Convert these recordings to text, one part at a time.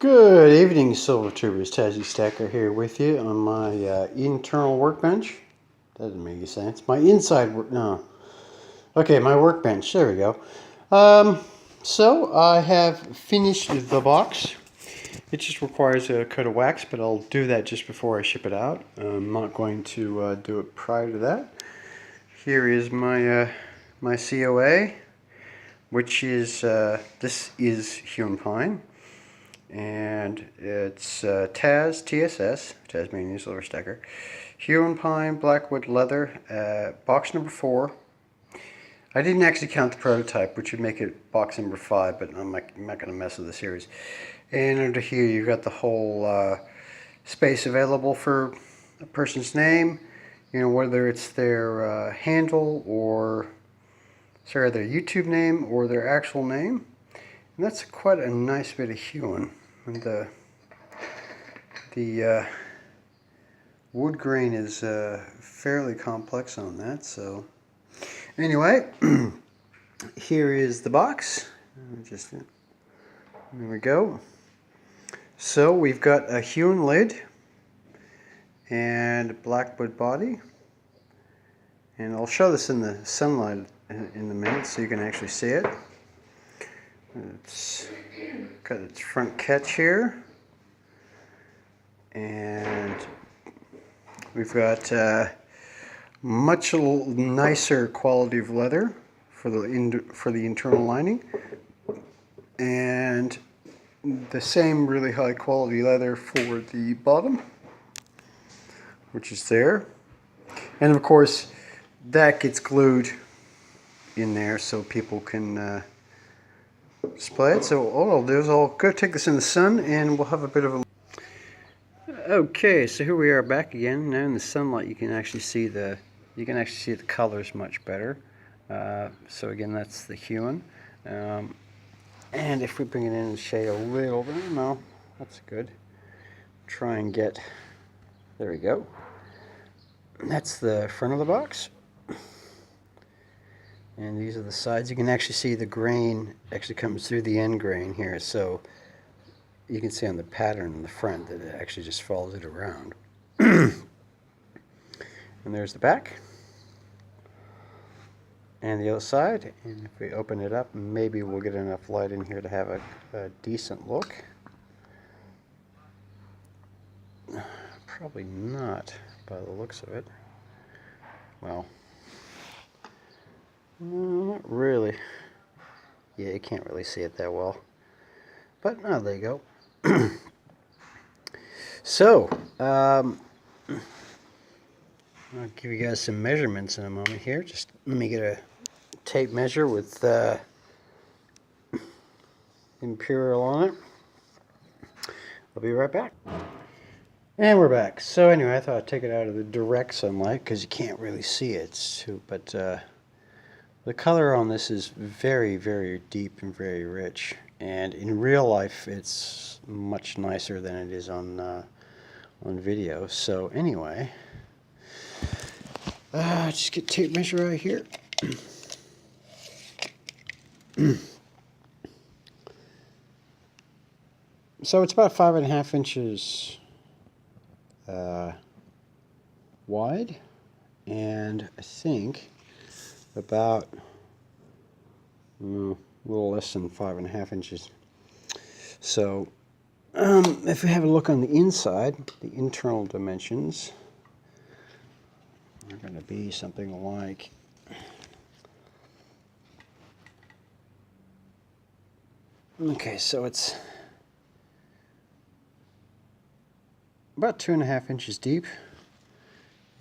Good evening, Silver Tubers. Tassie Stacker here with you on my internal workbench. Doesn't make any sense. My inside work. No. Okay, my workbench. There we go. So I have finished the box. It just requires a coat of wax, but I'll do that just before I ship it out. I'm not going to do it prior to that. Here is my my COA, which is this is huon pine. And it's TSS, Tasmanian Silver Stacker, huon pine, blackwood leather, box number 4. I didn't actually count the prototype, which would make it box number 5, but I'm not going to mess with the series. And under here you've got the whole space available for a person's name, you know, whether it's their handle or their YouTube name or their actual name. And that's quite a nice bit of huon. And the wood grain is fairly complex on that. So anyway, here is the box. There we go. So we've got a huon lid and a blackwood body. And I'll show this in the sunlight in a minute so you can actually see it. It's got its front catch here, and we've got much nicer quality of leather for the internal lining, and the same really high quality leather for the bottom, which is there, and of course that gets glued in there so people can display it. So all I'll do is I'll go take this in the sun and we'll have a bit of a... Okay, so here we are back again. Now in the sunlight you can actually see the colors much better. So again, that's the huon. And if we bring it in the shade a little bit, no, that's good. Try and get, there we go. That's the front of the box. And these are the sides. You can actually see the grain actually comes through the end grain here. So you can see on the pattern in the front that it actually just follows it around. And there's the back. And the other side. And if we open it up, maybe we'll get enough light in here to have a decent look. Probably not by the looks of it. Well, no, not really. Yeah, you can't really see it that well. But, oh, there you go. So, I'll give you guys some measurements in a moment here. Just let me get a tape measure with Imperial on it. I'll be right back. And we're back. So anyway, I thought I'd take it out of the direct sunlight because you can't really see it. But the color on this is very, very deep and very rich, and in real life it's much nicer than it is on video. So anyway, just get tape measure right here. So it's about 5.5 inches wide, and I think about a little less than 5.5 inches. So if we have a look on the inside, the internal dimensions are going to be something like so it's about 2.5 inches deep,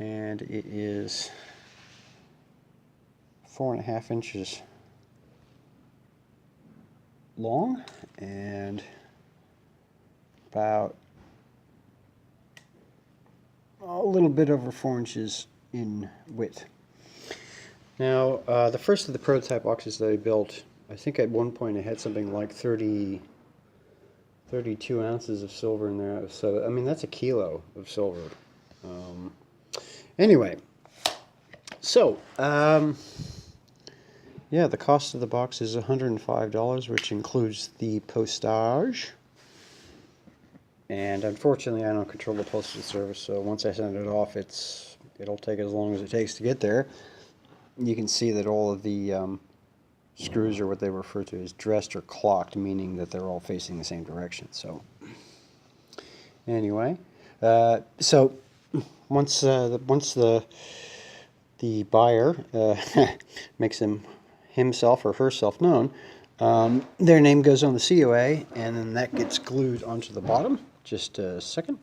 and it is 4.5 inches long, and about a little bit over 4 inches in width. Now, the first of the prototype boxes that I built, I think at one point it had something like 32 ounces of silver in there. So, I mean, that's a kilo of silver. Anyway, so, yeah, the cost of the box is $105, which includes the postage. And unfortunately, I don't control the postal service, so once I send it off, it'll take as long as it takes to get there. You can see that all of the screws are what they refer to as dressed or clocked, meaning that they're all facing the same direction. So anyway, so once the buyer makes himself or herself known, their name goes on the COA, and then that gets glued onto the bottom. Just a second.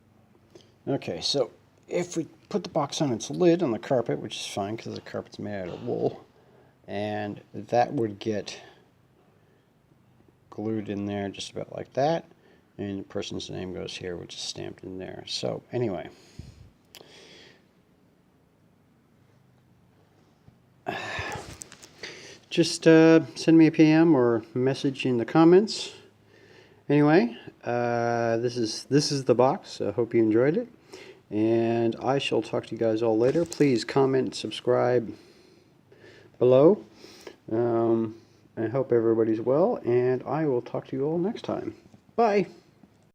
Okay, so if we put the box on its lid on the carpet, which is fine because the carpet's made out of wool, and that would get glued in there just about like that, and the person's name goes here, which is stamped in there. So anyway, just send me a PM or message in the comments. Anyway, this is the box. I hope you enjoyed it, and I shall talk to you guys all later. Please comment, subscribe below. I hope everybody's well, and I will talk to you all next time. Bye.